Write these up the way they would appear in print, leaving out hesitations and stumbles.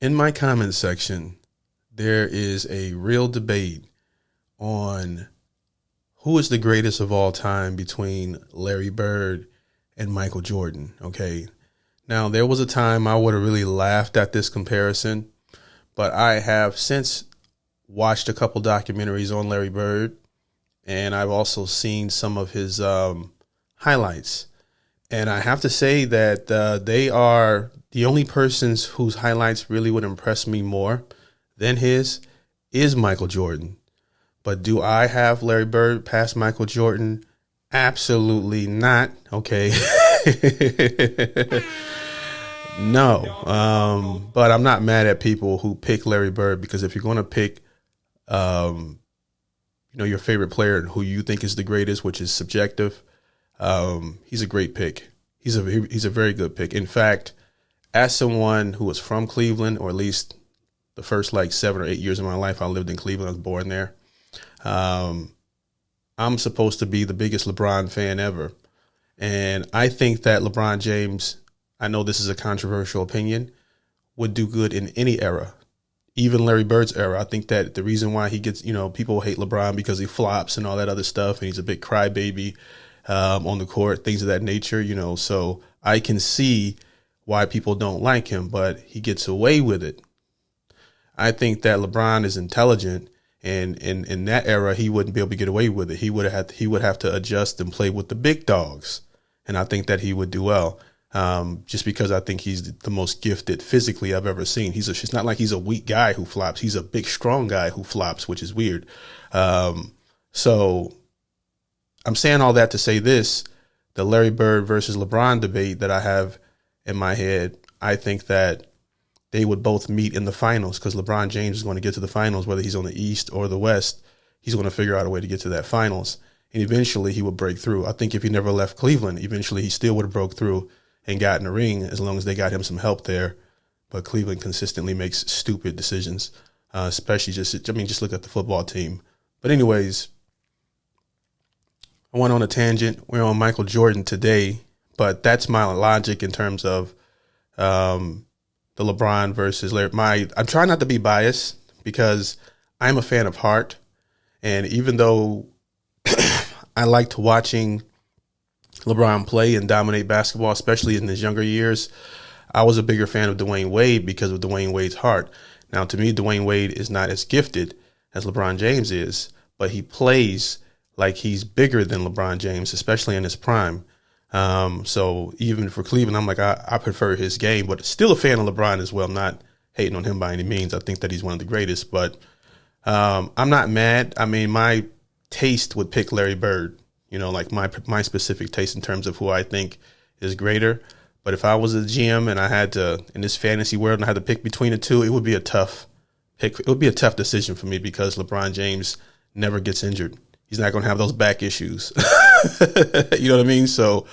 In my comment section, there is a real debate on who is the greatest of all time between Larry Bird and Michael Jordan. Okay. Now, there was a time I would have really laughed at this comparison, but I have since watched a couple documentaries on Larry Bird, and I've also seen some of his highlights. And I have to say that they are the only persons whose highlights really would impress me more than his is Michael Jordan. But do I have Larry Bird past Michael Jordan? Absolutely not. Okay. No. But I'm not mad at people who pick Larry Bird, because if you're going to pick, your favorite player who you think is the greatest, which is subjective, he's a great pick. He's a very good pick. In fact, as someone who was from Cleveland, or at least the first 7 or 8 years of my life, I lived in Cleveland. I was born there. I'm supposed to be the biggest LeBron fan ever. And I think that LeBron James, I know this is a controversial opinion, would do good in any era, even Larry Bird's era. I think that the reason why he gets, people hate LeBron because he flops and all that other stuff, and he's a big crybaby on the court, things of that nature, so I can see why people don't like him, but he gets away with it. I think that LeBron is intelligent, and in that era, he wouldn't be able to get away with it. He would have to adjust and play with the big dogs, and I think that he would do well. Just because I think he's the most gifted physically I've ever seen. It's not like he's a weak guy who flops. He's a big, strong guy who flops, which is weird. So I'm saying all that to say this: the Larry Bird versus LeBron debate that I have in my head, I think that they would both meet in the finals, because LeBron James is going to get to the finals, whether he's on the East or the West. He's going to figure out a way to get to that finals, and eventually he would break through. I think if he never left Cleveland, eventually he still would have broke through and got in the ring, as long as they got him some help there. But Cleveland consistently makes stupid decisions, especially just look at the football team. But anyways, I went on a tangent. We're on Michael Jordan today, but that's my logic in terms of the LeBron versus Larry. I'm trying not to be biased, because I'm a fan of heart. And even though I liked watching LeBron play and dominate basketball, especially in his younger years, I was a bigger fan of Dwayne Wade because of Dwayne Wade's heart. Now, to me, Dwayne Wade is not as gifted as LeBron James is, but he plays like he's bigger than LeBron James, especially in his prime. So even for Cleveland, I'm like, I prefer his game, but still a fan of LeBron as well. I'm not hating on him by any means. I think that he's one of the greatest, but I'm not mad. I mean, my taste would pick Larry Bird, like my specific taste in terms of who I think is greater. But if I was a GM and I had to, in this fantasy world, and I had to pick between the two, it would be a tough pick. It would be a tough decision for me, because LeBron James never gets injured. He's not going to have those back issues. You know what I mean? So,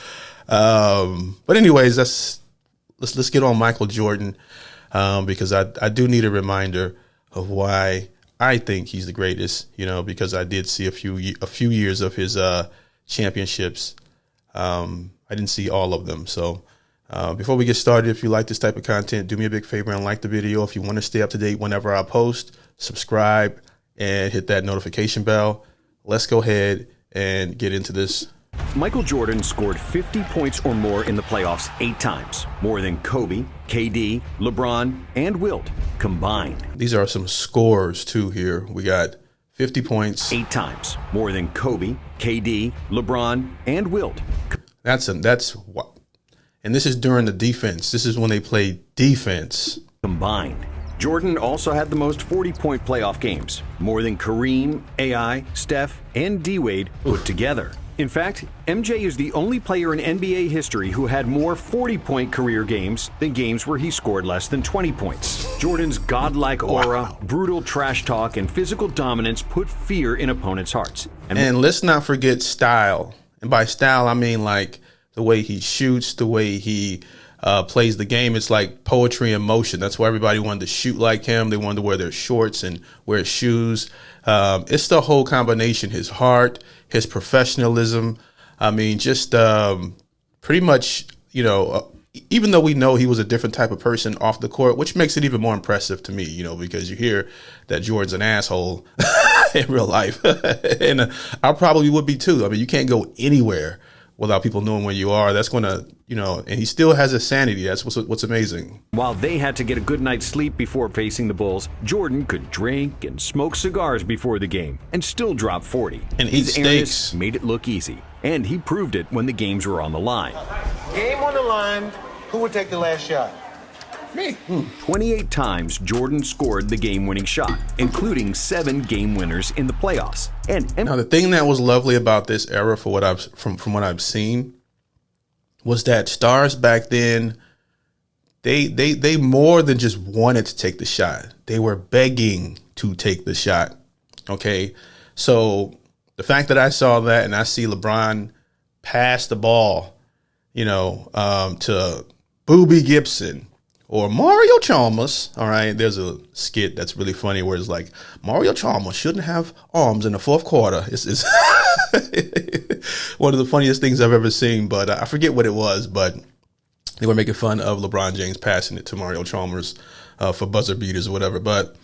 but anyways, let's get on Michael Jordan, because I do need a reminder of why I think he's the greatest, because I did see a few years of his championships. I didn't see all of them. So before we get started, if you like this type of content, do me a big favor and like the video. If you want to stay up to date whenever I post, subscribe and hit that notification bell. Let's go ahead and get into this. Michael Jordan scored 50 points or more in the playoffs 8 times, more than Kobe, KD, LeBron, and Wilt combined. These are some scores too here. We got 50 points. 8 times, more than Kobe, KD, LeBron, and Wilt. That's what. And this is during the defense. This is when they played defense. Combined. Jordan also had the most 40-point playoff games, more than Kareem, AI, Steph, and D-Wade put together. In fact, MJ is the only player in NBA history who had more 40-point career games than games where he scored less than 20 points. Jordan's godlike aura, brutal trash talk, and physical dominance put fear in opponents' hearts. And let's not forget style. And by style, I mean like the way he shoots, the way he plays the game. It's like poetry in motion. That's why everybody wanted to shoot like him. They wanted to wear their shorts and wear shoes. It's the whole combination, his heart, his professionalism. I mean, just pretty much, even though we know he was a different type of person off the court, which makes it even more impressive to me, you know, because you hear that Jordan's an asshole in real life. And I probably would be too. I mean, you can't go anywhere without people knowing where you are. That's going to, you know, and he still has his sanity. That's what's amazing. While they had to get a good night's sleep before facing the Bulls, Jordan could drink and smoke cigars before the game and still drop 40. And eat His airness steaks. made it look easy, and he proved it when the games were on the line. Game on the line. Who would take the last shot? Me. 28 times Jordan scored the game-winning shot, including 7 game winners in the playoffs. And Now, the thing that was lovely about this era, for what from what I've seen, was that stars back then, they more than just wanted to take the shot. They were begging to take the shot. Okay, so the fact that I saw that and I see LeBron pass the ball, you know, to Boobie Gibson or Mario Chalmers. All right, there's a skit that's really funny where it's like, Mario Chalmers shouldn't have arms in the fourth quarter. It's one of the funniest things I've ever seen, but I forget what it was, but they were making fun of LeBron James passing it to Mario Chalmers for buzzer beaters or whatever. But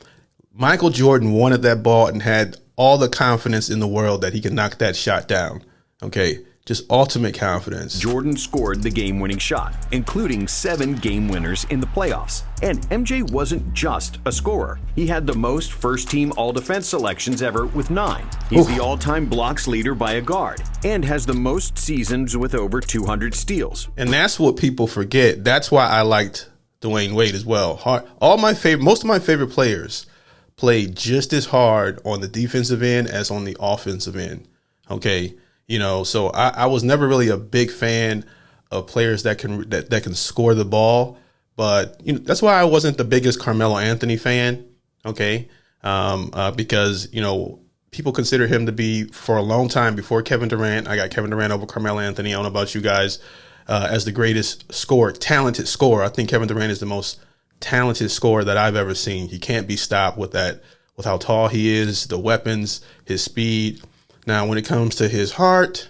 Michael Jordan wanted that ball and had all the confidence in the world that he could knock that shot down. Okay, just ultimate confidence. Jordan scored the game-winning shot, including 7 game winners in the playoffs. And MJ wasn't just a scorer. He had the most first-team all-defense selections ever with 9. He's the all-time blocks leader by a guard and has the most seasons with over 200 steals. And that's what people forget. That's why I liked Dwayne Wade as well. Most of my favorite players played just as hard on the defensive end as on the offensive end. Okay. You know, so I was never really a big fan of players that can score the ball, but you know that's why I wasn't the biggest Carmelo Anthony fan. Okay, because you know people consider him to be, for a long time before Kevin Durant. I got Kevin Durant over Carmelo Anthony. I don't know about you guys, as the greatest talented scorer. I think Kevin Durant is the most talented scorer that I've ever seen. He can't be stopped with how tall he is, the weapons, his speed. Now, when it comes to his heart,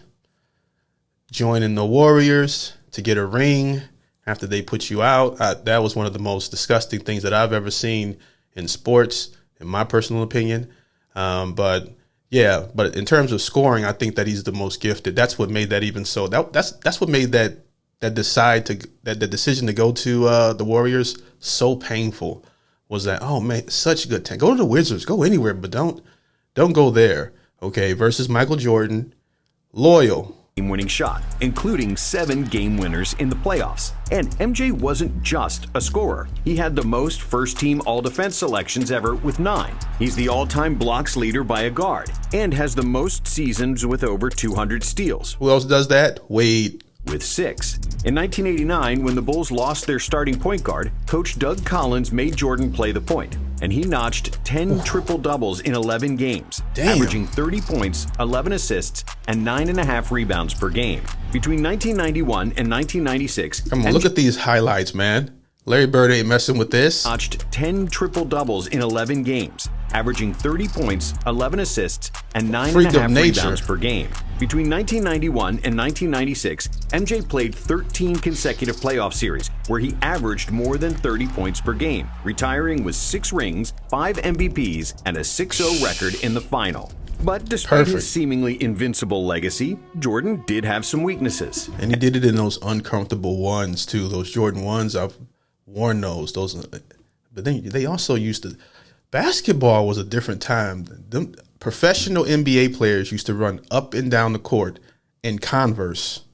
joining the Warriors to get a ring after they put you out, that was one of the most disgusting things that I've ever seen in sports, in my personal opinion. But in terms of scoring, I think that he's the most gifted. That's what made that even so. That's what made that decision to go to the Warriors so painful. Was that, oh man, such good talent. Go to the Wizards, go anywhere, but don't go there. Okay, versus Michael Jordan, loyal. Game-winning shot, including 7 game winners in the playoffs. And MJ wasn't just a scorer. He had the most first-team all-defense selections ever with 9. He's the all-time blocks leader by a guard and has the most seasons with over 200 steals. Who else does that? Wade. With 6. In 1989, when the Bulls lost their starting point guard, Coach Doug Collins made Jordan play the point, and he notched 10 triple-doubles in 11 games, averaging 30 points, 11 assists, and 9.5 rebounds per game. Between 1991 and 1996, come on, look at these highlights, man. Larry Bird ain't messing with this. Notched 10 triple-doubles in 11 games, averaging 30 points, 11 assists, and 9.5 rebounds per game. Between 1991 and 1996, MJ played 13 consecutive playoff series where he averaged more than 30 points per game, retiring with 6 rings, 5 MVPs, and a 6-0 record in the final. But despite his seemingly invincible legacy, Jordan did have some weaknesses. And he did it in those uncomfortable ones, too. Those Jordan ones, I've worn those. But then they also used to... Basketball was a different time. Them professional NBA players used to run up and down the court in Converse.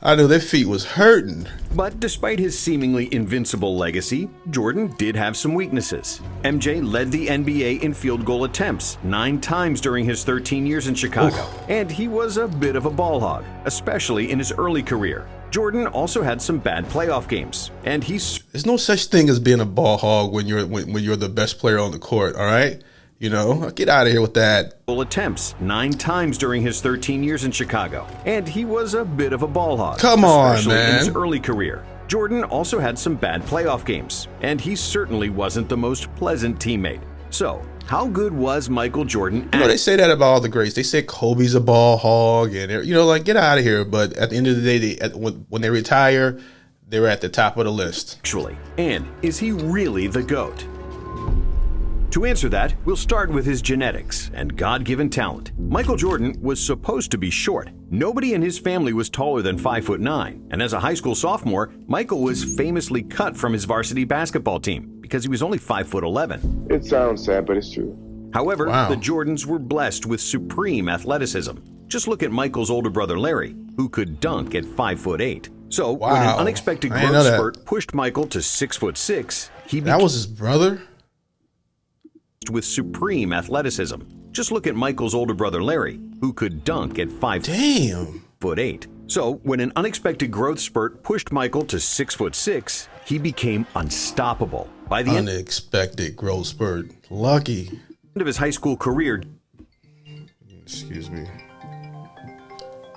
I know their feet was hurting. But despite his seemingly invincible legacy, Jordan did have some weaknesses. MJ led the NBA in field goal attempts 9 times during his 13 years in Chicago, and he was a bit of a ball hog, especially in his early career. Jordan also had some bad playoff games, and there's no such thing as being a ball hog when you're the best player on the court, all right? You know, get out of here with that. Attempts 9 times during his 13 years in Chicago, and he was a bit of a ball hog. Come on, especially man. in his early career. Jordan also had some bad playoff games, and he certainly wasn't the most pleasant teammate. So, how good was Michael Jordan? They say that about all the greats. They say Kobe's a ball hog, and get out of here. But at the end of the day, when they retire, they're at the top of the list. Actually, and is he really the GOAT? To answer that, we'll start with his genetics and God-given talent. Michael Jordan was supposed to be short. Nobody in his family was taller than 5'9", and as a high school sophomore, Michael was famously cut from his varsity basketball team because he was only 5'11". It sounds sad, but it's true. However, the Jordans were blessed with supreme athleticism. Just look at Michael's older brother Larry, who could dunk at 5'8". So when an unexpected growth spurt pushed Michael to 6'6", that was his brother? With supreme athleticism. Just look at Michael's older brother Larry, who could dunk at 5'8". So when an unexpected growth spurt pushed Michael to 6'6", he became unstoppable. By the unexpected growth spurt. Lucky. End of his high school career. Excuse me.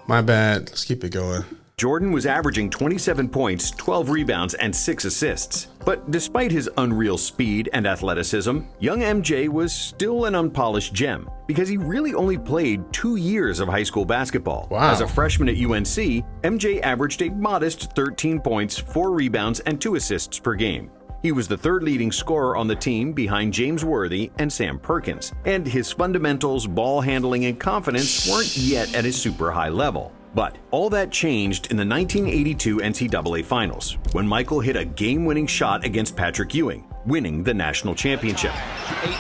My bad. Let's keep it going. Jordan was averaging 27 points, 12 rebounds, and 6 assists. But despite his unreal speed and athleticism, young MJ was still an unpolished gem because he really only played 2 years of high school basketball. As a freshman at UNC, MJ averaged a modest 13 points, 4 rebounds, and 2 assists per game. He was the third leading scorer on the team behind James Worthy and Sam Perkins, and his fundamentals, ball handling, and confidence weren't yet at a super high level. But all that changed in the 1982 NCAA Finals, when Michael hit a game-winning shot against Patrick Ewing, winning the national championship.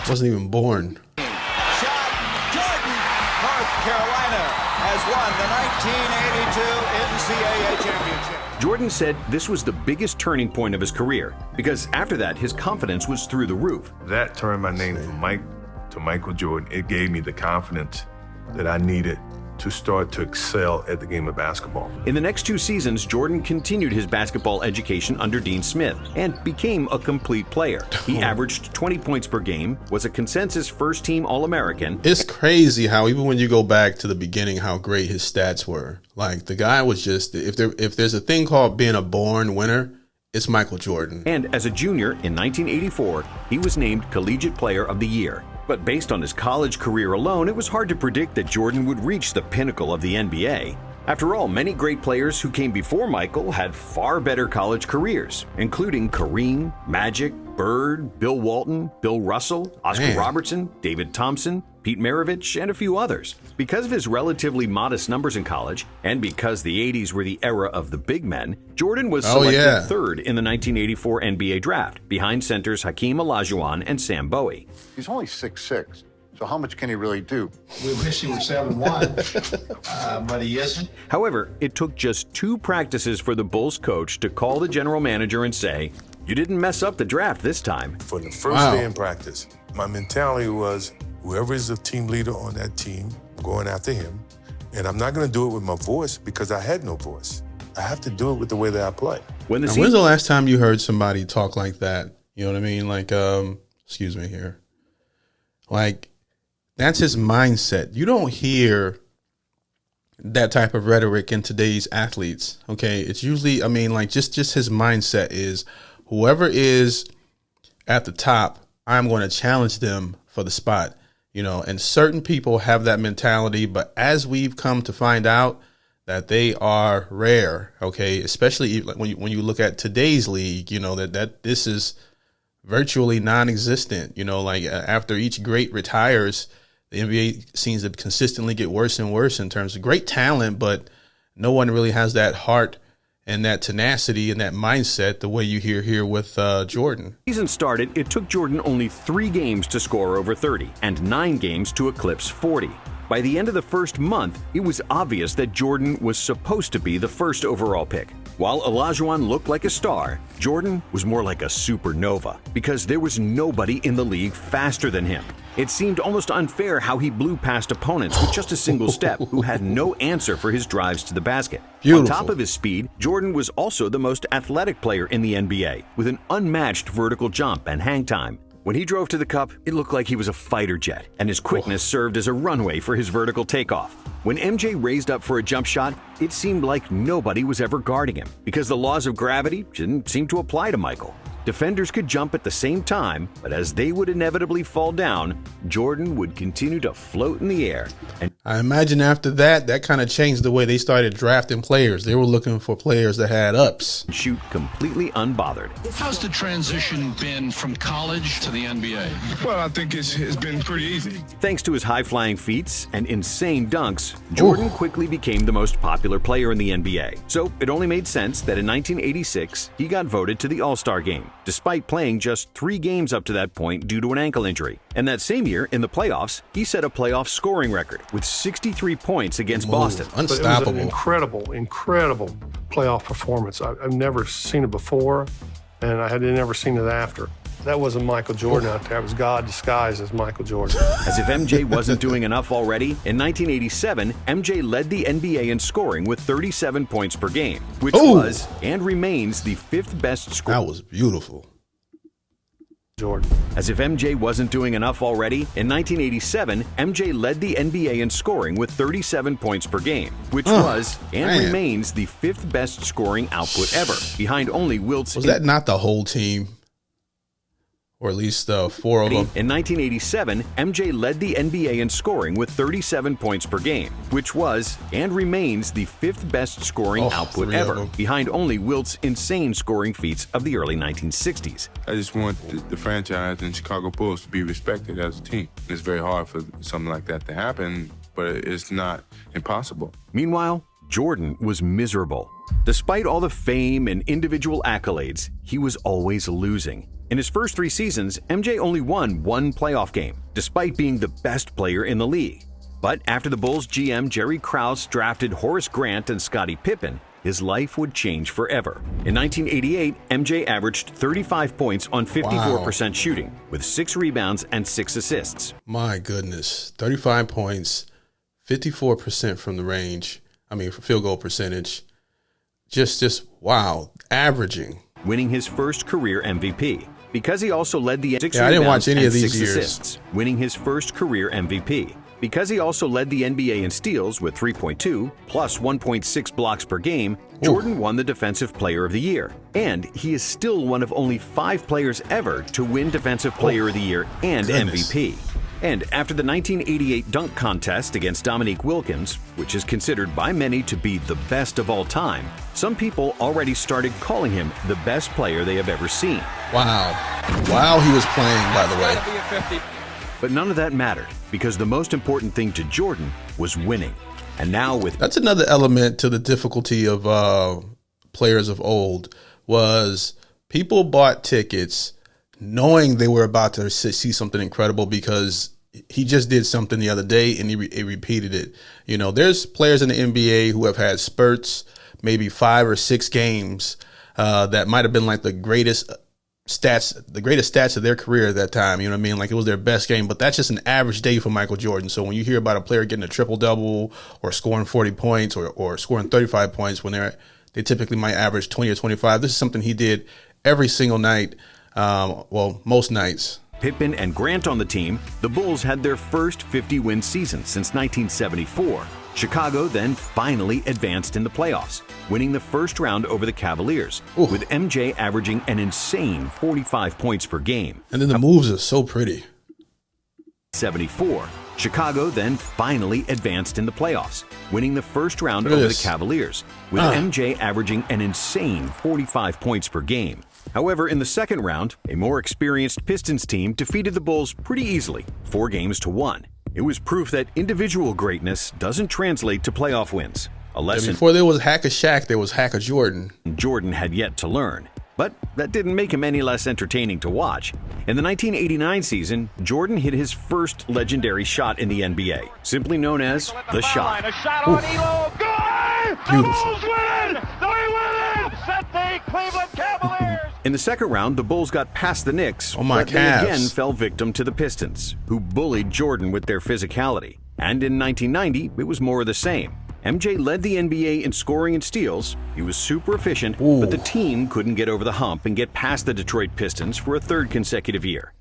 Wasn't even born. Shot, Jordan! North Carolina has won the 1982 NCAA championship. Jordan said this was the biggest turning point of his career, because after that, his confidence was through the roof. That turned my name from Mike to Michael Jordan. It gave me the confidence that I needed to start to excel at the game of basketball. In the next 2 seasons, Jordan continued his basketball education under Dean Smith and became a complete player. He averaged 20 points per game, was a consensus first-team All-American. It's crazy how even when you go back to the beginning, how great his stats were. Like, the guy was just, if there's a thing called being a born winner, it's Michael Jordan. And as a junior in 1984, he was named Collegiate Player of the Year. But based on his college career alone, it was hard to predict that Jordan would reach the pinnacle of the NBA. After all, many great players who came before Michael had far better college careers, including Kareem, Magic, Bird, Bill Walton, Bill Russell, Oscar Robertson, David Thompson, Pete Maravich, and a few others. Because of his relatively modest numbers in college, and because the 80s were the era of the big men, Jordan was selected third in the 1984 NBA draft, behind centers Hakeem Olajuwon and Sam Bowie. He's only 6'6", so how much can he really do? We wish he was 7'1", but he isn't. However, it took just 2 practices for the Bulls coach to call the general manager and say, "You didn't mess up the draft this time." For the first day in practice, my mentality was, whoever is the team leader on that team, I'm going after him. And I'm not going to do it with my voice because I had no voice. I have to do it with the way that I play. When's the last time you heard somebody talk like that? You know what I mean? Like, excuse me here. Like, that's his mindset. You don't hear that type of rhetoric in today's athletes. Okay. It's usually, I mean, like just his mindset is whoever is at the top, I'm going to challenge them for the spot, and certain people have that mentality. But as we've come to find out that they are rare, okay, especially when you look at today's league, that this is virtually non-existent. Like after each great retires, the NBA seems to consistently get worse and worse in terms of great talent, but no one really has that heart and that tenacity and that mindset the way you hear here with Jordan. Season started, it took Jordan only 3 games to score over 30 and 9 games to eclipse 40. By the end of the first month, it was obvious that Jordan was supposed to be the first overall pick. While Olajuwon looked like a star, Jordan was more like a supernova because there was nobody in the league faster than him. It seemed almost unfair how he blew past opponents with just a single step who had no answer for his drives to the basket. Beautiful. On top of his speed, Jordan was also the most athletic player in the NBA with an unmatched vertical jump and hang time. When he drove to the cup, it looked like he was a fighter jet, and his quickness served as a runway for his vertical takeoff. When MJ raised up for a jump shot, it seemed like nobody was ever guarding him because the laws of gravity didn't seem to apply to Michael. Defenders could jump at the same time, but as they would inevitably fall down, Jordan would continue to float in the air. And I imagine after that kind of changed the way they started drafting players. They were looking for players that had ups. Shoot completely unbothered. How's the transition been from college to the NBA? Well, I think it's been pretty easy. Thanks to his high-flying feats and insane dunks, Jordan quickly became the most popular player in the NBA. So it only made sense that in 1986, he got voted to the All-Star game, despite playing just 3 games up to that point due to an ankle injury. And that same year, in the playoffs, he set a playoff scoring record with 63 points against Boston. Unstoppable. It was an incredible playoff performance. I've never seen it before, and I had never seen it after. That wasn't Michael Jordan out there. It was God disguised as Michael Jordan. As if MJ wasn't doing enough already, in 1987, MJ led the NBA in scoring with 37 points per game, which was and remains the 5th best score. That was beautiful. Jordan. As if MJ wasn't doing enough already, in 1987, MJ led the NBA in scoring with 37 points per game, which was and remains the 5th best scoring output ever, behind only Wilt's. Was that not the whole team? Or at least 4 of them. In 1987, MJ led the NBA in scoring with 37 points per game, which was and remains the 5th best scoring output ever, behind only Wilt's insane scoring feats of the early 1960s. I just want the franchise and Chicago Bulls to be respected as a team. It's very hard for something like that to happen, but it's not impossible. Meanwhile, Jordan was miserable. Despite all the fame and individual accolades, he was always losing. In his first 3 seasons, MJ only won 1 playoff game, despite being the best player in the league. But after the Bulls GM Jerry Krause drafted Horace Grant and Scottie Pippen, his life would change forever. In 1988, MJ averaged 35 points on 54% shooting, with 6 rebounds and 6 assists. My goodness, 35 points, 54% from the range. Field goal percentage. Just wow, averaging. Winning his first career MVP. Because he also led the 6 I didn't watch rebounds any and of these 6 years. assists, winning his first career MVP. Because he also led the NBA in steals with 3.2 plus 1.6 blocks per game, Jordan won the Defensive Player of the Year. And he is still one of only 5 players ever to win Defensive Player of the Year and MVP. And after the 1988 dunk contest against Dominique Wilkins, which is considered by many to be the best of all time, some people already started calling him the best player they have ever seen. Wow. While he was playing, by the way. But none of that mattered, because the most important thing to Jordan was winning. And now with... That's another element to the difficulty of players of old, was people bought tickets knowing they were about to see something incredible because he just did something the other day and he repeated it. There's players in the NBA who have had spurts, maybe 5 or 6 games that might have been like the greatest stats of their career at that time. You know what I mean? Like it was their best game, but that's just an average day for Michael Jordan. So when you hear about a player getting a triple-double or scoring 40 points or scoring 35 points when they typically might average 20 or 25, this is something he did every single night. Most nights. Pippen and Grant on the team, the Bulls had their first 50-win season since 1974. Chicago then finally advanced in the playoffs, winning the first round over the Cavaliers, with MJ averaging an insane 45 points per game. And then the moves are so pretty. 74. Chicago then finally advanced in the playoffs, winning the first round over the Cavaliers, with MJ averaging an insane 45 points per game. However, in the second round, a more experienced Pistons team defeated the Bulls pretty easily, 4-1. It was proof that individual greatness doesn't translate to playoff wins. A lesson before there was Hack a Shaq, there was Hack a Jordan. Jordan had yet to learn. But that didn't make him any less entertaining to watch. In the 1989 season, Jordan hit his first legendary shot in the NBA, simply known as the shot. A shot on Elo. Good! Beautiful. The Bulls win! They win! Set the Cleveland Cavaliers! In the second round, the Bulls got past the Knicks, but they again fell victim to the Pistons, who bullied Jordan with their physicality. And in 1990, it was more of the same. MJ led the NBA in scoring and steals. He was super efficient, but the team couldn't get over the hump and get past the Detroit Pistons for a 3rd consecutive year.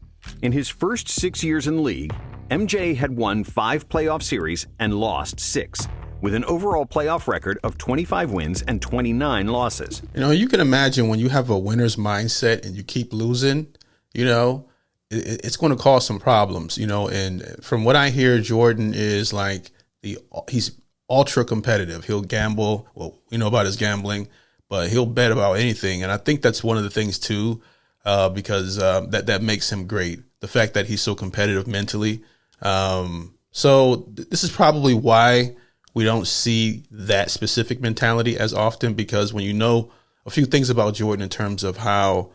In his first 6 years in the league, MJ had won 5 playoff series and lost 6. with an overall playoff record of 25 wins and 29 losses. You know, you can imagine when you have a winner's mindset and you keep losing, you know, it's going to cause some problems, you know. And from what I hear, Jordan is like he's ultra competitive. He'll gamble. Well, we know about his gambling, but he'll bet about anything. And I think that's one of the things too, because that makes him great. The fact that he's so competitive mentally. So this is probably why we don't see that specific mentality as often, because when you know a few things about Jordan in terms of how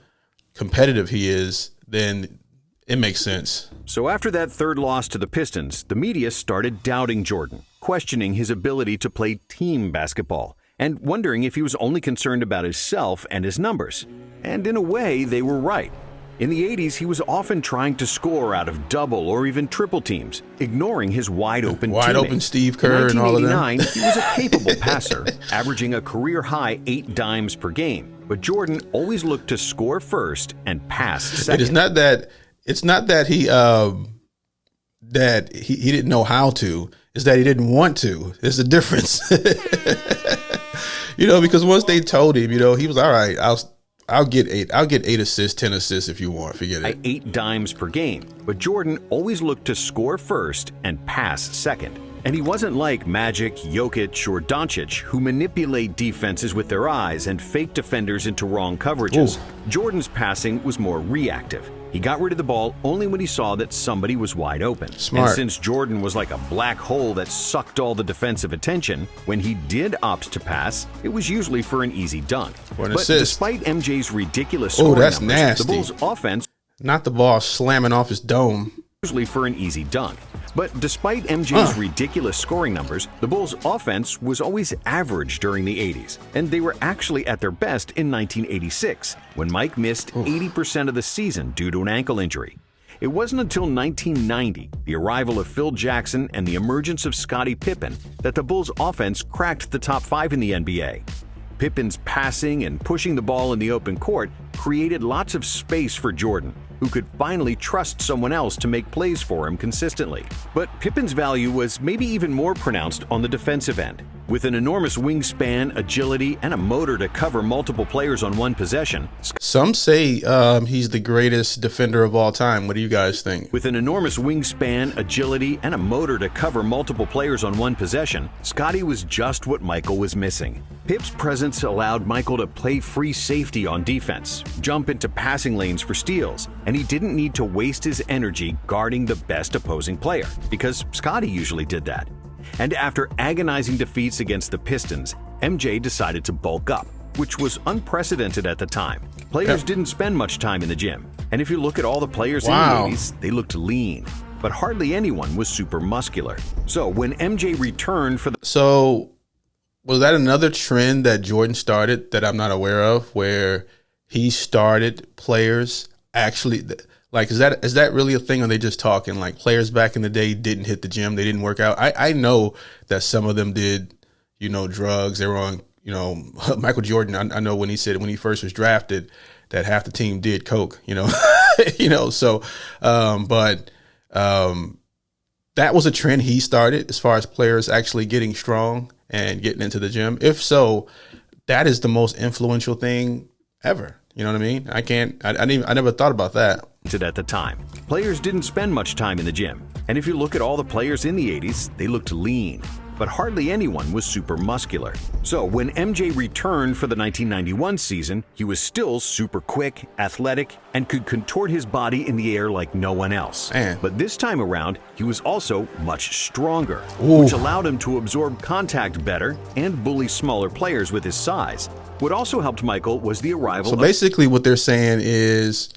competitive he is, then it makes sense. So after that third loss to the Pistons, the media started doubting Jordan, questioning his ability to play team basketball, and wondering if he was only concerned about himself and his numbers. And in a way, they were right. In the 80s, he was often trying to score out of double or even triple teams, ignoring his wide-open open Steve Kerr and all of them. In 1989, he was a capable passer, averaging a career-high 8 dimes per game. But Jordan always looked to score first and pass second. It's not that he didn't know how to. It's that he didn't want to. There's a difference. You know, because once they told him, you know, he was all right. I'll get 8. I'll get 8 assists, 10 assists if you want. Forget it. 8 dimes per game. But Jordan always looked to score first and pass second. And he wasn't like Magic, Jokic, or Doncic, who manipulate defenses with their eyes and fake defenders into wrong coverages. Ooh. Jordan's passing was more reactive. He got rid of the ball only when he saw that somebody was wide open. Smart. And since Jordan was like a black hole that sucked all the defensive attention, when he did opt to pass, it was usually for an easy dunk. Or an but assist. Despite MJ's ridiculous scoring that's numbers, nasty. the Bulls' offense Not the ball slamming off his dome. usually for an easy dunk. But despite MJ's ridiculous scoring numbers, the Bulls' offense was always average during the 80s, and they were actually at their best in 1986, when Mike missed 80% of the season due to an ankle injury. It wasn't until 1990, the arrival of Phil Jackson and the emergence of Scottie Pippen, that the Bulls' offense cracked the top 5 in the NBA. Pippen's passing and pushing the ball in the open court created lots of space for Jordan, who could finally trust someone else to make plays for him consistently. But Pippen's value was maybe even more pronounced on the defensive end. With an enormous wingspan, agility, and a motor to cover multiple players on one possession. Some say he's the greatest defender of all time. What do you guys think? With an enormous wingspan, agility, and a motor to cover multiple players on one possession, Scottie was just what Michael was missing. Pip's presence allowed Michael to play free safety on defense, jump into passing lanes for steals, and he didn't need to waste his energy guarding the best opposing player, because Scottie usually did that. And after agonizing defeats against the Pistons, MJ decided to bulk up, which was unprecedented at the time. Players didn't spend much time in the gym, and if you look at all the players in the 80s, they looked lean, but hardly anyone was super muscular. So when MJ returned for the... So was that another trend that Jordan started that I'm not aware of, where he started players actually... Like, is that really a thing, or are they just talking? Like, players back in the day didn't hit the gym, they didn't work out. I know that some of them did, you know, drugs. They were on, you know, Michael Jordan. I know when he said when he first was drafted that half the team did coke. You know, you know. So, but that was a trend he started as far as players actually getting strong and getting into the gym. If so, that is the most influential thing ever. You know what I mean? I never thought about that. At the time, players didn't spend much time in the gym, and if you look at all the players in the 80s, they looked lean, but hardly anyone was super muscular. So when MJ returned for the 1991 season, he was still super quick, athletic, and could contort his body in the air like no one else. Man. But this time around, he was also much stronger, Ooh. which allowed him to absorb contact better and bully smaller players with his size. What also helped Michael was the arrival of... So basically what they're saying is,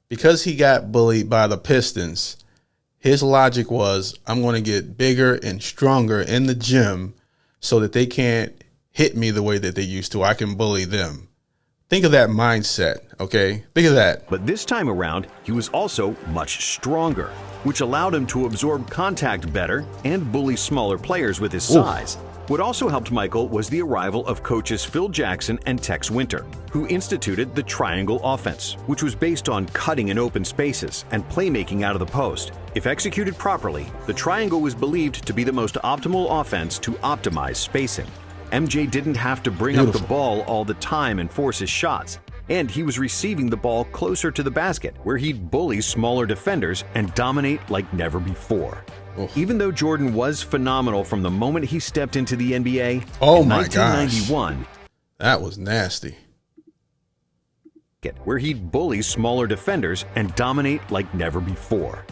because he got bullied by the Pistons, his logic was, I'm going to get bigger and stronger in the gym so that they can't hit me the way that they used to. I can bully them. Think of that mindset, okay? Think of that. But this time around, he was also much stronger, which allowed him to absorb contact better and bully smaller players with his size. What also helped Michael was the arrival of coaches Phil Jackson and Tex Winter, who instituted the triangle offense, which was based on cutting in open spaces and playmaking out of the post. If executed properly, the triangle was believed to be the most optimal offense to optimize spacing. MJ didn't have to bring up the ball all the time and force his shots, and he was receiving the ball closer to the basket, where he'd bully smaller defenders and dominate like never before. Even though Jordan was phenomenal from the moment he stepped into the NBA, in 1991, that was nasty. Where he'd bully smaller defenders and dominate like never before.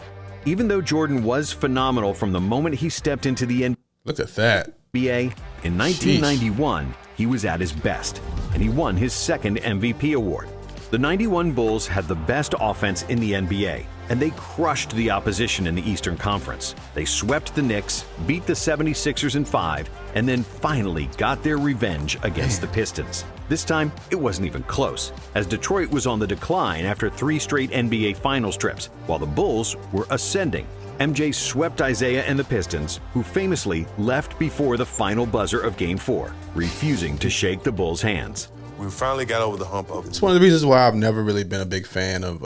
Even though Jordan was phenomenal from the moment he stepped into the NBA, look at that. In 1991, he was at his best, and he won his second MVP award. The 91 Bulls had the best offense in the NBA, and they crushed the opposition in the Eastern Conference. They swept the Knicks, beat the 76ers in 5, and then finally got their revenge against the Pistons. This time, it wasn't even close, as Detroit was on the decline after 3 straight NBA Finals trips, while the Bulls were ascending. MJ swept Isaiah and the Pistons, who famously left before the final buzzer of Game 4, refusing to shake the Bulls' hands. We finally got over the hump of it. It's one of the reasons why I've never really been a big fan of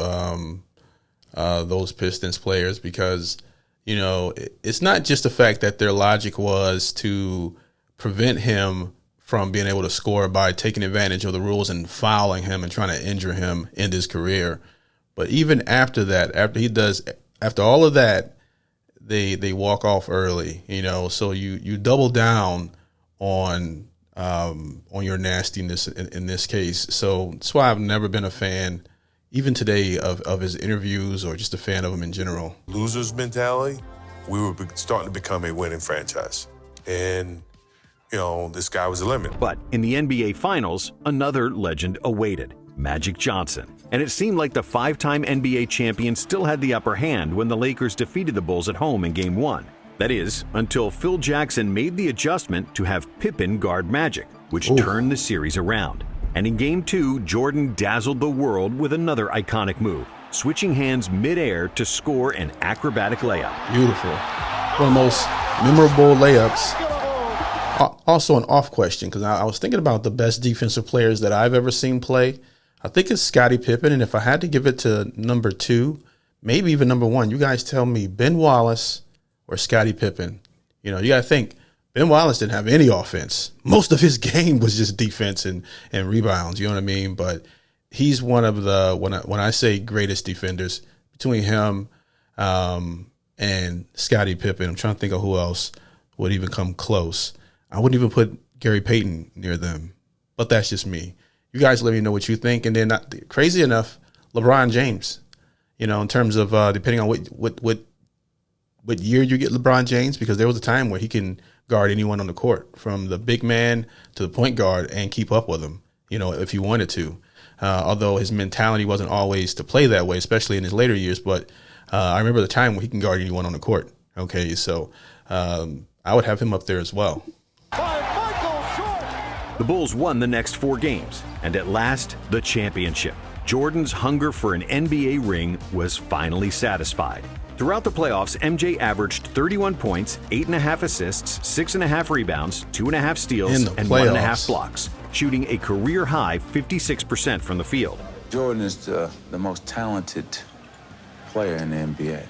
those Pistons players, because, you know, it's not just the fact that their logic was to prevent him from being able to score by taking advantage of the rules and fouling him and trying to injure him in his career. But even after that, after all of that, they walk off early, you know, so you double down on your nastiness in this case. So that's why I've never been a fan, even today, of his interviews or just a fan of him in general. Losers mentality, we were starting to become a winning franchise. And, you know, this guy was a limit. But in the NBA Finals, another legend awaited, Magic Johnson. And it seemed like the 5-time NBA champion still had the upper hand when the Lakers defeated the Bulls at home in Game 1. That is, until Phil Jackson made the adjustment to have Pippen guard Magic, which turned the series around. And in Game 2, Jordan dazzled the world with another iconic move, switching hands midair to score an acrobatic layup. Beautiful. One of the most memorable layups. Also an off question, because I was thinking about the best defensive players that I've ever seen play. I think it's Scottie Pippen, and if I had to give it to number 2, maybe even number 1, you guys tell me Ben Wallace or Scottie Pippen. You know, you got to think, Ben Wallace didn't have any offense. Most of his game was just defense and rebounds, you know what I mean? But he's one of the, when I say greatest defenders, between him and Scottie Pippen, I'm trying to think of who else would even come close. I wouldn't even put Gary Payton near them, but that's just me. You guys let me know what you think. And then, crazy enough, LeBron James, you know, in terms of depending on what year you get LeBron James, because there was a time where he can guard anyone on the court, from the big man to the point guard, and keep up with him, you know, if he wanted to. Although his mentality wasn't always to play that way, especially in his later years. But I remember the time when he can guard anyone on the court. Okay, so I would have him up there as well. The Bulls won the next 4 games, and at last, the championship. Jordan's hunger for an NBA ring was finally satisfied. Throughout the playoffs, MJ averaged 31 points, 8.5 assists, 6.5 rebounds, 2.5 steals, and 1.5 blocks, shooting a career-high 56% from the field. Jordan is the most talented player in the NBA,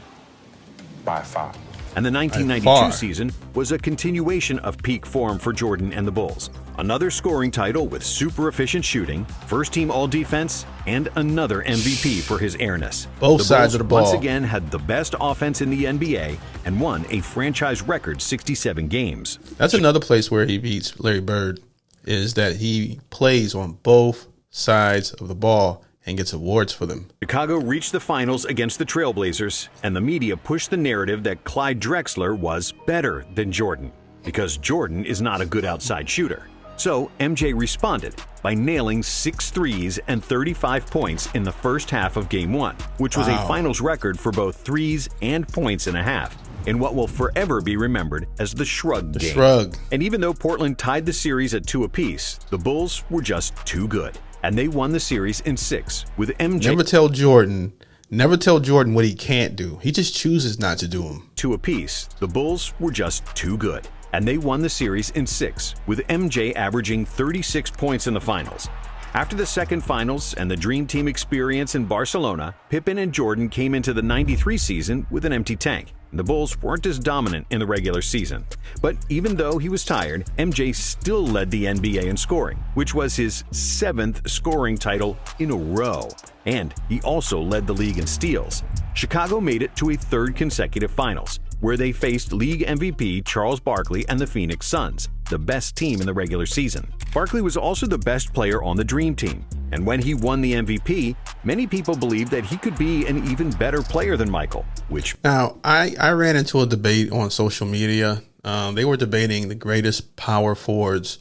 by far. And the 1992 season was a continuation of peak form for Jordan and the Bulls. Another scoring title with super efficient shooting, first-team all-defense, and another MVP for his airness. Both sides of the ball. Once again had the best offense in the NBA and won a franchise record 67 games. That's another place where he beats Larry Bird, is that he plays on both sides of the ball and gets awards for them. Chicago reached the finals against the Trailblazers, and the media pushed the narrative that Clyde Drexler was better than Jordan, because Jordan is not a good outside shooter. So MJ responded by nailing 6 threes and 35 points in the first half of Game 1, which was a finals record for both threes and points and a half, in what will forever be remembered as the Shrug game. Shrug. And even though Portland tied the series at 2 apiece, the Bulls were just too good, and they won the series in 6, with MJ. Never tell Jordan what he can't do. He just chooses not to do them. 2 apiece, the Bulls were just too good, and they won the series in 6, with MJ averaging 36 points in the finals. After the second finals and the Dream Team experience in Barcelona, Pippen and Jordan came into the '93 season with an empty tank. The Bulls weren't as dominant in the regular season. But even though he was tired, MJ still led the NBA in scoring, which was his 7th scoring title in a row. And he also led the league in steals. Chicago made it to a 3rd consecutive finals, where they faced league MVP Charles Barkley and the Phoenix Suns, the best team in the regular season. Barkley was also the best player on the Dream Team, and when he won the MVP, many people believed that he could be an even better player than Michael, which... Now, I ran into a debate on social media. They were debating the greatest power forwards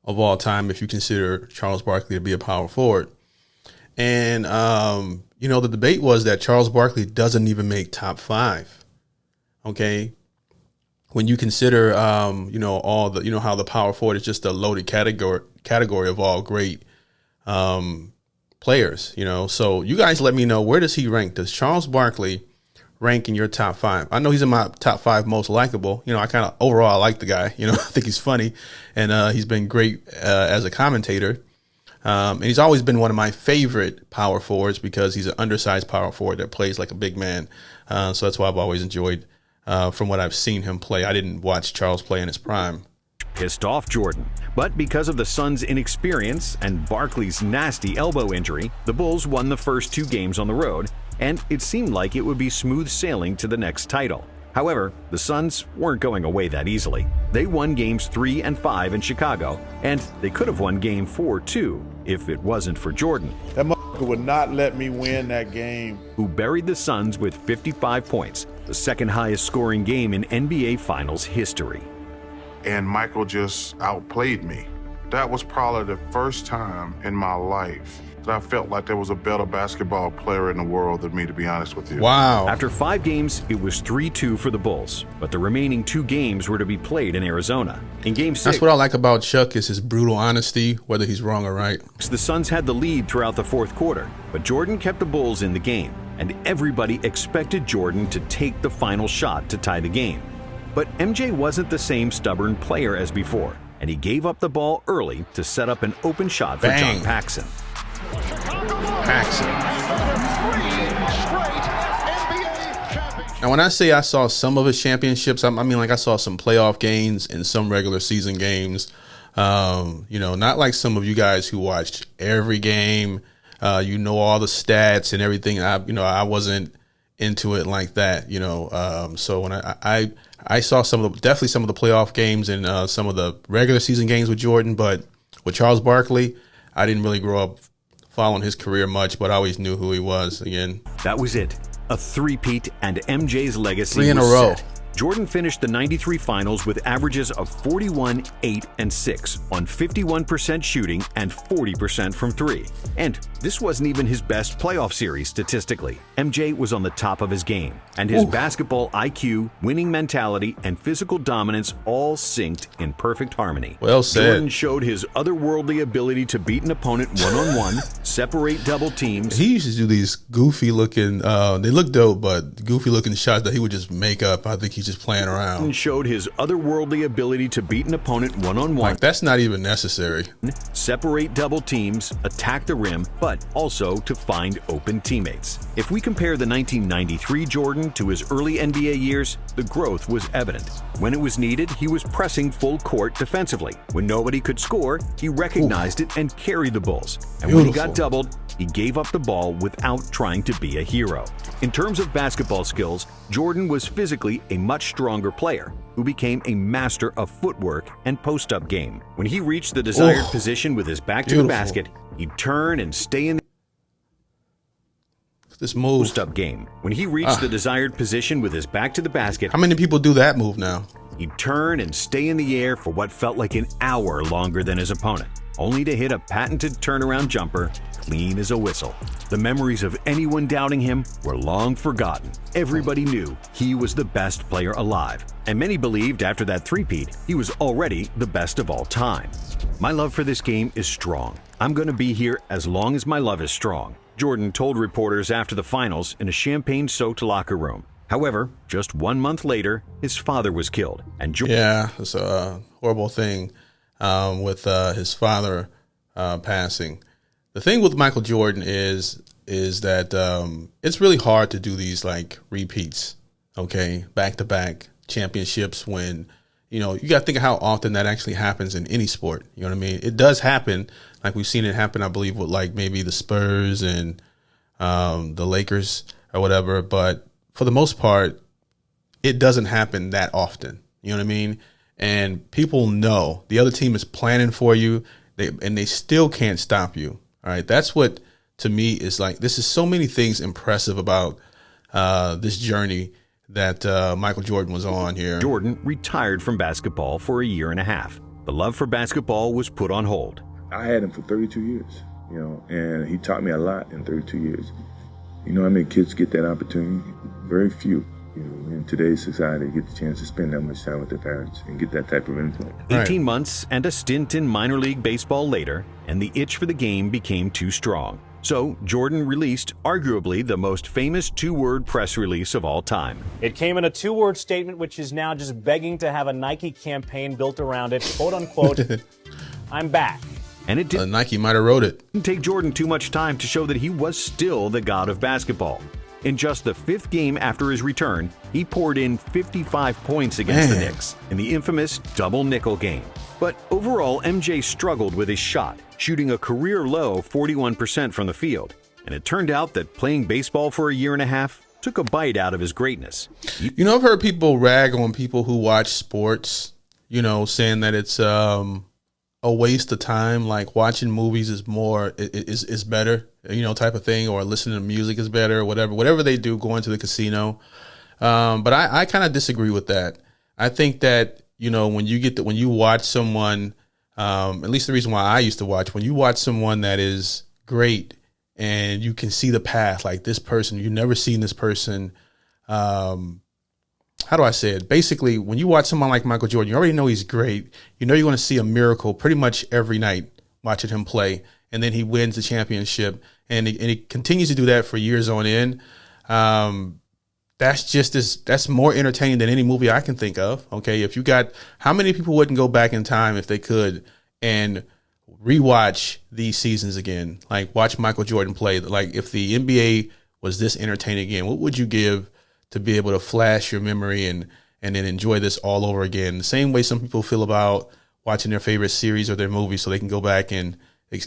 of all time, if you consider Charles Barkley to be a power forward. And, the debate was that Charles Barkley doesn't even make top 5. Okay. When you consider, all the, how the power forward is just a loaded category of all great players, So you guys let me know, where does he rank? Does Charles Barkley rank in your top 5? I know he's in my top 5 most likable. I kind of overall like the guy. I think he's funny, and he's been great as a commentator. And he's always been one of my favorite power forwards because he's an undersized power forward that plays like a big man. So that's why I've always enjoyed. From what I've seen him play. I didn't watch Charles play in his prime. Pissed off Jordan. But because of the Suns' inexperience and Barkley's nasty elbow injury, the Bulls won the first 2 games on the road, and it seemed like it would be smooth sailing to the next title. However, the Suns weren't going away that easily. They won games 3 and 5 in Chicago, and they could have won game 4 too, if it wasn't for Jordan. That motherfucker would not let me win that game. Who buried the Suns with 55 points, the 2nd highest scoring game in NBA Finals history. And Michael just outplayed me. That was probably the first time in my life that I felt like there was a better basketball player in the world than me, to be honest with you. Wow. After 5 games, it was 3-2 for the Bulls, but the remaining 2 games were to be played in Arizona. In game 6, that's what I like about Chuck, is his brutal honesty, whether he's wrong or right. The Suns had the lead throughout the 4th quarter, but Jordan kept the Bulls in the game, and everybody expected Jordan to take the final shot to tie the game. But MJ wasn't the same stubborn player as before, and he gave up the ball early to set up an open shot for John Paxson. Now, when I say I saw some of his championships, I mean like I saw some playoff games and some regular season games. Not like some of you guys who watched every game. All the stats and everything. I wasn't into it like that. So when I saw definitely some of the playoff games and some of the regular season games with Jordan, but with Charles Barkley, I didn't really grow up following his career much, but I always knew who he was again. That was it. A 3-peat, and MJ's legacy 3 in was a row. set. Jordan finished the '93 finals with averages of 41, 8, and 6 on 51% shooting and 40% from 3. And this wasn't even his best playoff series statistically. MJ was on the top of his game, and his basketball IQ, winning mentality, and physical dominance all synced in perfect harmony. Well said. Jordan showed his otherworldly ability to beat an opponent one-on-one, separate double teams. He used to do these goofy looking, they look dope, but goofy looking shots that he would just make up. I think he's just playing around. And showed his otherworldly ability to beat an opponent one-on-one. Like, that's not even necessary. Separate double teams, attack the rim, but also to find open teammates. If we compare the 1993 Jordan to his early NBA years, the growth was evident. When it was needed, he was pressing full court defensively. When nobody could score, he recognized it and carried the Bulls. And when he got doubled, he gave up the ball without trying to be a hero. In terms of basketball skills, Jordan was physically a much stronger player who became a master of footwork and post-up game. When he reached the desired position with his back to the basket, he'd turn and stay in the post-up game. When he reached the desired position with his back to the basket, how many people do that move now? He'd turn and stay in the air for what felt like an hour longer than his opponent, only to hit a patented turnaround jumper clean as a whistle. The memories of anyone doubting him were long forgotten. Everybody knew he was the best player alive, and many believed after that three-peat, he was already the best of all time. My love for this game is strong. I'm going to be here as long as my love is strong, Jordan told reporters after the finals in a champagne-soaked locker room. However, just 1 month later, his father was killed. And yeah, it's a horrible thing with his father passing. The thing with Michael Jordan is that it's really hard to do these like repeats, okay, back-to-back championships when, you know, you got to think of how often that actually happens in any sport. You know what I mean? It does happen. Like we've seen it happen, I believe, with like maybe the Spurs and the Lakers or whatever. But for the most part, it doesn't happen that often. You know what I mean? And people know the other team is planning for you, and they still can't stop you. All right. That's what, to me, is like, this is so many things impressive about this journey that Michael Jordan was on here. Jordan retired from basketball for a year and a half. The love for basketball was put on hold. I had him for 32 years, you know, and he taught me a lot in 32 years. You know how many kids get that opportunity? Very few. You know, in today's society, get the chance to spend that much time with their parents and get that type of influence. 18 months and a stint in minor league baseball later, and the itch for the game became too strong. So Jordan released arguably the most famous two-word press release of all time. It came in a two-word statement, which is now just begging to have a Nike campaign built around it. Quote unquote, I'm back. And it didn't. Nike might have wrote it. Didn't take Jordan too much time to show that he was still the god of basketball. In just the fifth game after his return, he poured in 55 points against the Knicks in the infamous double nickel game. But overall, MJ struggled with his shot, shooting a career-low 41% from the field. And it turned out that playing baseball for a year and a half took a bite out of his greatness. You know, I've heard people rag on people who watch sports, you know, saying that it's a waste of time, like watching movies is better, you know, type of thing, or listening to music is better, or whatever they do, going to the casino. But I kind of disagree with that. I think that, you know, when you watch someone, at least the reason why I used to watch, when you watch someone that is great and you can see the path, like this person, you've never seen this person. How do I say it? Basically, when you watch someone like Michael Jordan, you already know he's great. You know you're going to see a miracle pretty much every night watching him play. And then he wins the championship. And he continues to do that for years on end. That's more entertaining than any movie I can think of. Okay, if you got, how many people wouldn't go back in time if they could and rewatch these seasons again? Like watch Michael Jordan play. Like if the NBA was this entertaining again, what would you give to be able to flash your memory and then enjoy this all over again? The same way some people feel about watching their favorite series or their movie, so they can go back and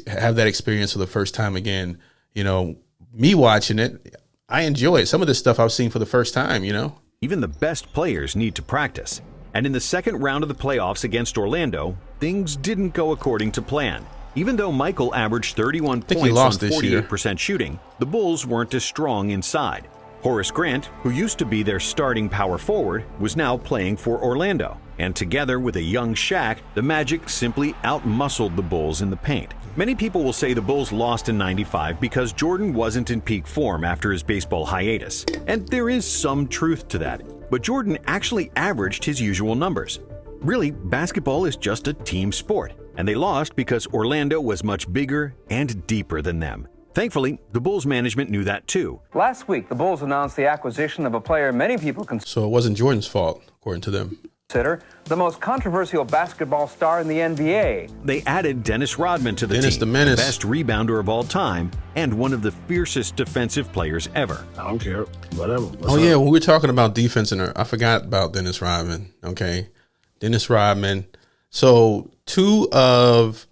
have that experience for the first time again. You know, me watching it, I enjoy it. Some of this stuff I've seen for the first time, you know. Even the best players need to practice. And in the second round of the playoffs against Orlando, things didn't go according to plan. Even though Michael averaged 31 points on 48% shooting, the Bulls weren't as strong inside. Horace Grant, who used to be their starting power forward, was now playing for Orlando. And together with a young Shaq, the Magic simply outmuscled the Bulls in the paint. Many people will say the Bulls lost in '95 because Jordan wasn't in peak form after his baseball hiatus. And there is some truth to that. But Jordan actually averaged his usual numbers. Really, basketball is just a team sport. And they lost because Orlando was much bigger and deeper than them. Thankfully, the Bulls management knew that too. Last week, the Bulls announced the acquisition of a player many people So it wasn't Jordan's fault, according to them. Consider the most controversial basketball star in the NBA. They added Dennis Rodman to the team, the Menace, the best rebounder of all time, and one of the fiercest defensive players ever. I don't care, whatever. Yeah, when we're talking about defense, I forgot about Dennis Rodman. Okay, Dennis Rodman. So two of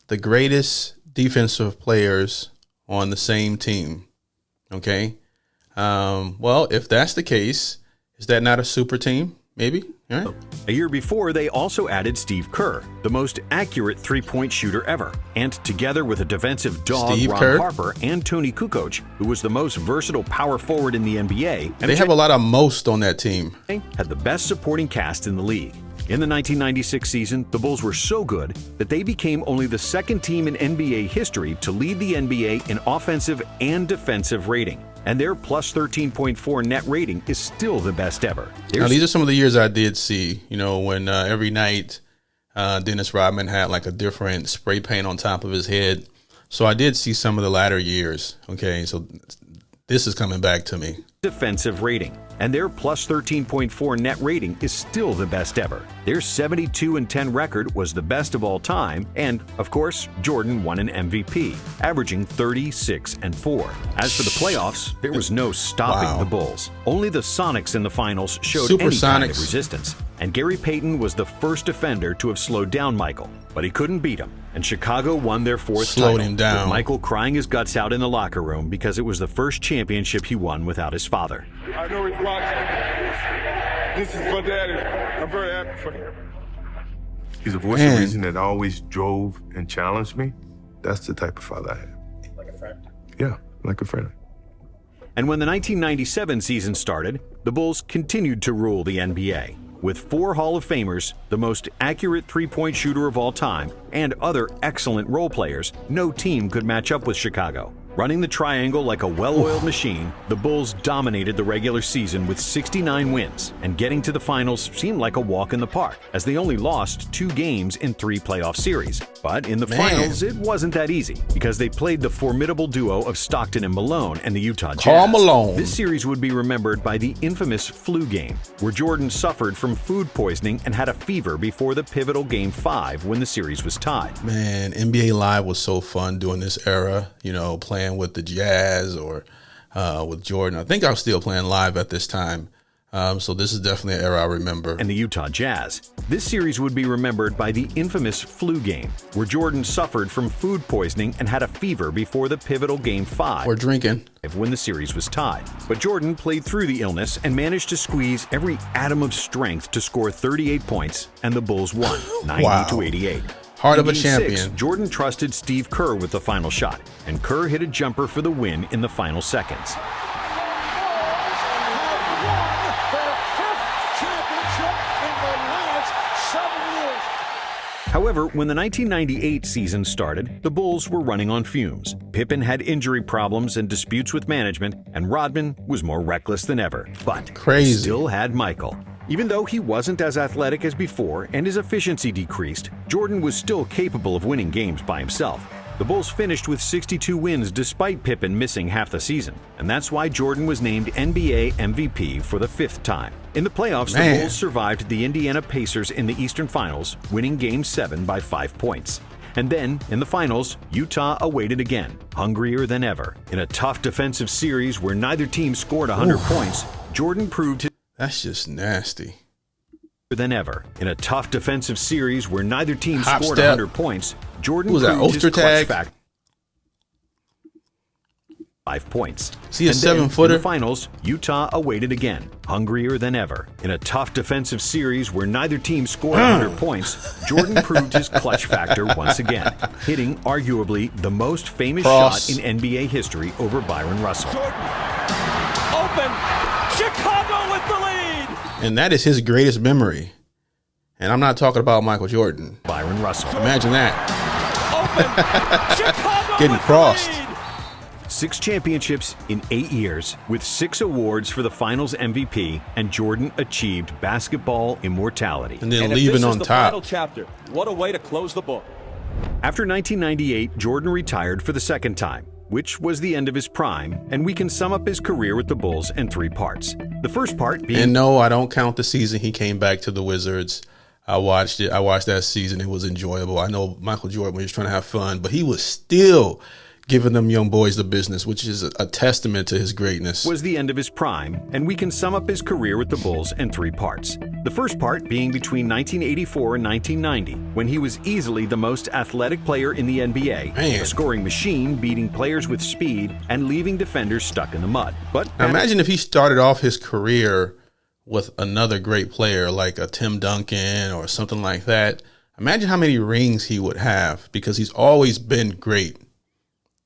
the greatest defensive players on the same team. Okay. Well, if that's the case, is that not a super team? Maybe. All right. A year before, they also added Steve Kerr, the most accurate three-point shooter ever. And together with a defensive dog, Ron Harper, and Tony Kukoc, who was the most versatile power forward in the NBA. They have a lot of most on that team. Had the best supporting cast in the league. In the 1996 season, the Bulls were so good that they became only the second team in NBA history to lead the NBA in offensive and defensive rating. And their plus 13.4 net rating is still the best ever. Now, these are some of the years I did see, you know, when every night Dennis Rodman had like a different spray paint on top of his head. So I did see some of the latter years. Okay, so this is coming back to me. Defensive rating, and their plus 13.4 net rating is still the best ever. Their 72-10 record was the best of all time, and of course, Jordan won an MVP, averaging 36-4. As for the playoffs, there was no stopping the Bulls. Only the Sonics in the finals showed any kind of resistance, and Gary Payton was the first defender to have slowed down Michael, but he couldn't beat him. And Chicago won their fourth title, him down. with Michael crying his guts out in the locker room because it was the first championship he won without his father. I know he's watching. This is for Daddy. I'm very happy for him. He's a voice of reason that always drove and challenged me. That's the type of father I had. Like a friend? Yeah, like a friend. And when the 1997 season started, the Bulls continued to rule the NBA. With 4 Hall of Famers, the most accurate three-point shooter of all time, and other excellent role players, no team could match up with Chicago. Running the triangle like a well-oiled machine, the Bulls dominated the regular season with 69 wins, and getting to the finals seemed like a walk in the park, as they only lost 2 games in 3 playoff series. But in the finals, it wasn't that easy, because they played the formidable duo of Stockton and Malone and the Utah Jazz. Karl Malone. This series would be remembered by the infamous flu game, where Jordan suffered from food poisoning and had a fever before the pivotal Game 5 when the series was tied. Man, NBA Live was so fun during this era, you know, playing with the Jazz or with Jordan. I think I was still playing live at this time. So this is definitely an era I remember. And the Utah Jazz. This series would be remembered by the infamous flu game, where Jordan suffered from food poisoning and had a fever before the pivotal Game 5. Or drinking. When the series was tied. But Jordan played through the illness and managed to squeeze every atom of strength to score 38 points, and the Bulls won 90-88. Heart of a In Game champion. 6, Jordan trusted Steve Kerr with the final shot, and Kerr hit a jumper for the win in the final seconds. However, when the 1998 season started, the Bulls were running on fumes. Pippen had injury problems and disputes with management, and Rodman was more reckless than ever. But he still had Michael. Even though he wasn't as athletic as before and his efficiency decreased, Jordan was still capable of winning games by himself. The Bulls finished with 62 wins despite Pippen missing half the season, and that's why Jordan was named NBA MVP for the 5th time. In the playoffs, the Bulls survived the Indiana Pacers in the Eastern Finals, winning Game 7 by 5 points. And then, in the finals, Utah awaited again, hungrier than ever. In a tough defensive series where neither team scored 100 points, Jordan proved his... That's just nasty. ...than ever. In a tough defensive series where neither team scored 100 points, Jordan was that, proved his Ostertag? clutch factor. 5 points. Is he a And then, 7-footer? In the finals, Utah awaited again, hungrier than ever. In a tough defensive series where neither team scored 100 points, Jordan proved his clutch factor once again, hitting arguably the most famous shot in NBA history over Byron Russell. Open. Chicago with the lead. And that is his greatest memory. And I'm not talking about Michael Jordan. Byron Russell. Imagine that. Open. Chicago Getting with crossed. the lead. 6 championships in 8 years, with 6 awards for the Finals MVP, and Jordan achieved basketball immortality. And then leaving on the top. final chapter. What a way to close the book. After 1998, Jordan retired for the 2nd time, which was the end of his prime, and we can sum up his career with the Bulls in 3 parts. The first part being... And no, I don't count the season he came back to the Wizards. I watched it. I watched that season. It was enjoyable. I know Michael Jordan was trying to have fun, but he was still giving them young boys the business, which is a testament to his greatness. Was the end of his prime, and we can sum up his career with the Bulls in 3 parts. The first part being between 1984 and 1990, when he was easily the most athletic player in the NBA, a scoring machine, beating players with speed and leaving defenders stuck in the mud. But now imagine if he started off his career with another great player like a Tim Duncan or something like that. Imagine how many rings he would have, because he's always been great.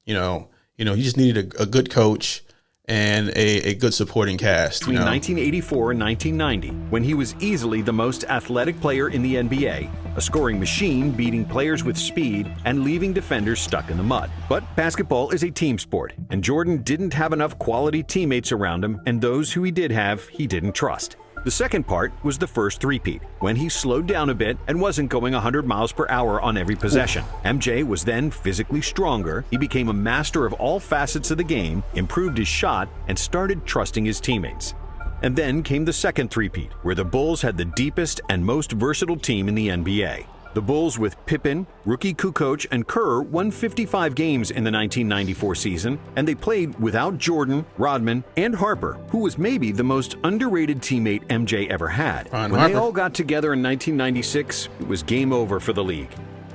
You know, he just needed a good coach and a good supporting cast. Between 1984 and 1990, when he was easily the most athletic player in the NBA, a scoring machine, beating players with speed and leaving defenders stuck in the mud. But basketball is a team sport, and Jordan didn't have enough quality teammates around him, and those who he did have, he didn't trust. The second part was the first three-peat, when he slowed down a bit and wasn't going 100 miles per hour on every possession. MJ was then physically stronger, he became a master of all facets of the game, improved his shot, and started trusting his teammates. And then came the second three-peat, where the Bulls had the deepest and most versatile team in the NBA. The Bulls with Pippen, rookie Kukoc, and Kerr won 55 games in the 1994 season, and they played without Jordan, Rodman, and Harper, who was maybe the most underrated teammate MJ ever had. When they all got together in 1996, it was game over for the league.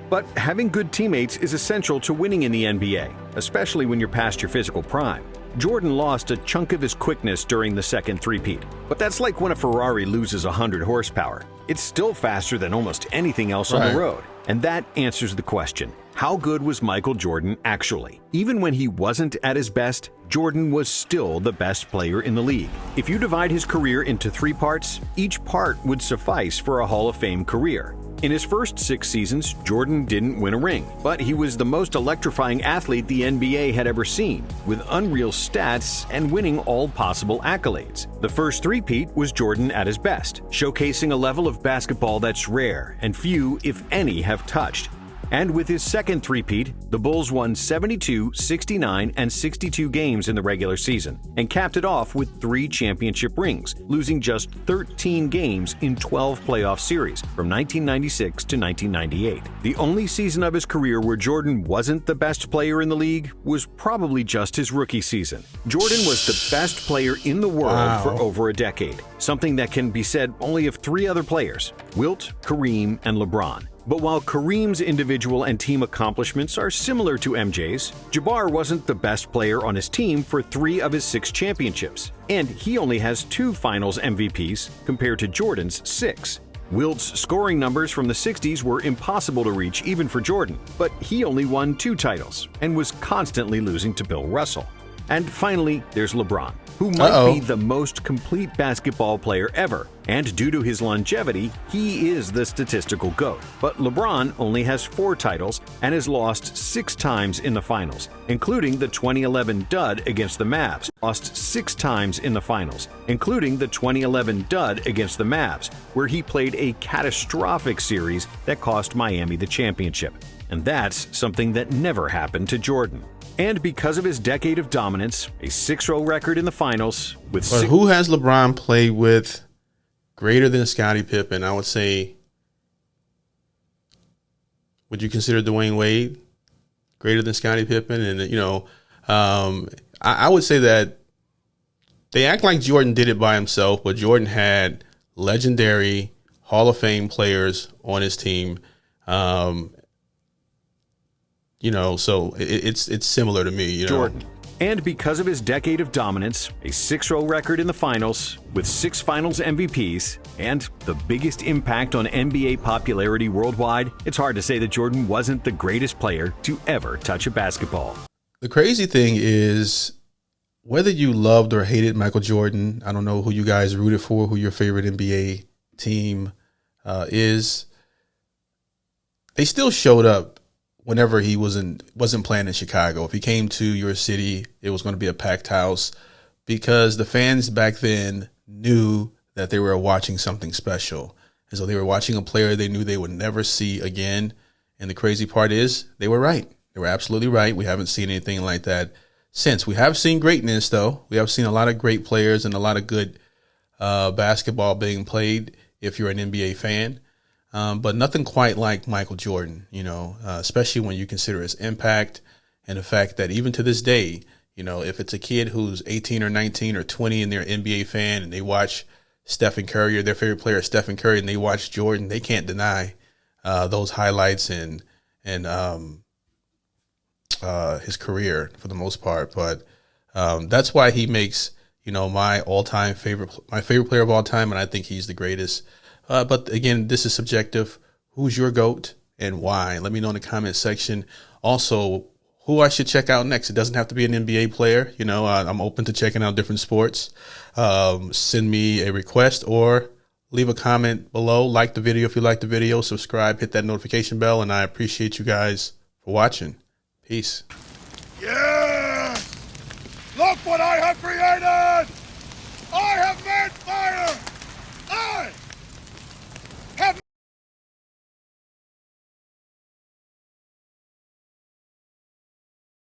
But having good teammates is essential to winning in the NBA, especially when you're past your physical prime. Jordan lost a chunk of his quickness during the second three-peat, but that's like when a Ferrari loses 100 horsepower. It's still faster than almost anything else on the road. And that answers the question, how good was Michael Jordan actually? Even when he wasn't at his best, Jordan was still the best player in the league. If you divide his career into 3 parts, each part would suffice for a Hall of Fame career. In his first 6 seasons, Jordan didn't win a ring, but he was the most electrifying athlete the NBA had ever seen, with unreal stats and winning all possible accolades. The first three-peat was Jordan at his best, showcasing a level of basketball that's rare and few, if any, have touched. And with his second three-peat, the Bulls won 72, 69, and 62 games in the regular season, and capped it off with 3 championship rings, losing just 13 games in 12 playoff series from 1996 to 1998. The only season of his career where Jordan wasn't the best player in the league was probably just his rookie season. Jordan was the best player in the world for over a decade, something that can be said only of 3 other players: Wilt, Kareem, and LeBron. But while Kareem's individual and team accomplishments are similar to MJ's, Jabbar wasn't the best player on his team for 3 of his 6 championships, and he only has 2 Finals MVPs compared to Jordan's 6. Wilt's scoring numbers from the 60s were impossible to reach even for Jordan, but he only won 2 titles and was constantly losing to Bill Russell. And finally, there's LeBron, who might be the most complete basketball player ever, and due to his longevity, he is the statistical GOAT. But LeBron only has 4 titles and has lost 6 times in the finals, including the 2011 dud against the Mavs, lost 6 times in the finals, including the 2011 dud against the Mavs, where he played a catastrophic series that cost Miami the championship. And that's something that never happened to Jordan. And because of his decade of dominance, a 6-0 record in the finals with But who has LeBron played with greater than Scottie Pippen? I would say, would you consider Dwayne Wade greater than Scottie Pippen? And, you know, I would say that they act like Jordan did it by himself, but Jordan had legendary Hall of Fame players on his team. You know, so it's similar to me, you know. Jordan. And because of his decade of dominance, a 6-0 record in the finals with 6 Finals MVPs, and the biggest impact on NBA popularity worldwide, it's hard to say that Jordan wasn't the greatest player to ever touch a basketball. The crazy thing is, whether you loved or hated Michael Jordan, I don't know who you guys rooted for, who your favorite NBA team is, they still showed up whenever he wasn't playing in Chicago. If he came to your city, it was going to be a packed house, because the fans back then knew that they were watching something special. And so they were watching a player they knew they would never see again. And the crazy part is, they were right. They were absolutely right. We haven't seen anything like that since. We have seen greatness, though. We have seen a lot of great players and a lot of good basketball being played if you're an NBA fan. But nothing quite like Michael Jordan, you know, especially when you consider his impact and the fact that even to this day, you know, if it's a kid who's 18 or 19 or 20 and they're an NBA fan and they watch Stephen Curry, or their favorite player is Stephen Curry, and they watch Jordan, they can't deny those highlights and his career for the most part. But that's why he makes, you know, my favorite player of all time, and I think he's the greatest. But again, this is subjective. Who's your GOAT and why? Let me know in the comment section. Also, who I should check out next. It doesn't have to be an NBA player. You know, I'm open to checking out different sports. Send me a request or leave a comment below. Like the video if you like the video. Subscribe, hit that notification bell, and I appreciate you guys for watching. Peace. Yeah! Look what I have created!